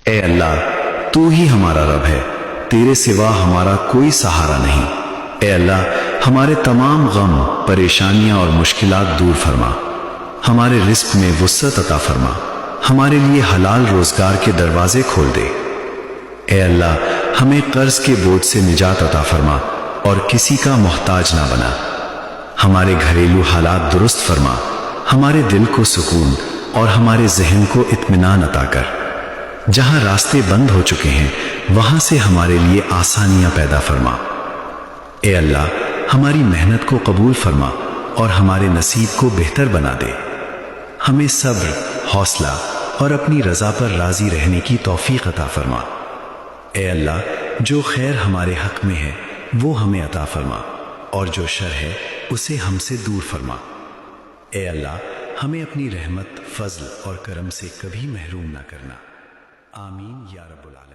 اے اللہ تو ہی ہمارا رب ہے، تیرے سوا ہمارا کوئی سہارا نہیں۔ اے اللہ ہمارے تمام غم، پریشانیاں اور مشکلات دور فرما، ہمارے رزق میں وسعت عطا فرما، ہمارے لیے حلال روزگار کے دروازے کھول دے۔ اے اللہ ہمیں قرض کے بوجھ سے نجات عطا فرما اور کسی کا محتاج نہ بنا، ہمارے گھریلو حالات درست فرما، ہمارے دل کو سکون اور ہمارے ذہن کو اطمینان عطا کر۔ جہاں راستے بند ہو چکے ہیں وہاں سے ہمارے لیے آسانیاں پیدا فرما۔ اے اللہ ہماری محنت کو قبول فرما اور ہمارے نصیب کو بہتر بنا دے، ہمیں صبر، حوصلہ اور اپنی رضا پر راضی رہنے کی توفیق عطا فرما۔ اے اللہ جو خیر ہمارے حق میں ہے وہ ہمیں عطا فرما اور جو شر ہے اسے ہم سے دور فرما۔ اے اللہ ہمیں اپنی رحمت، فضل اور کرم سے کبھی محروم نہ کرنا۔ آمین یا رب العالمین۔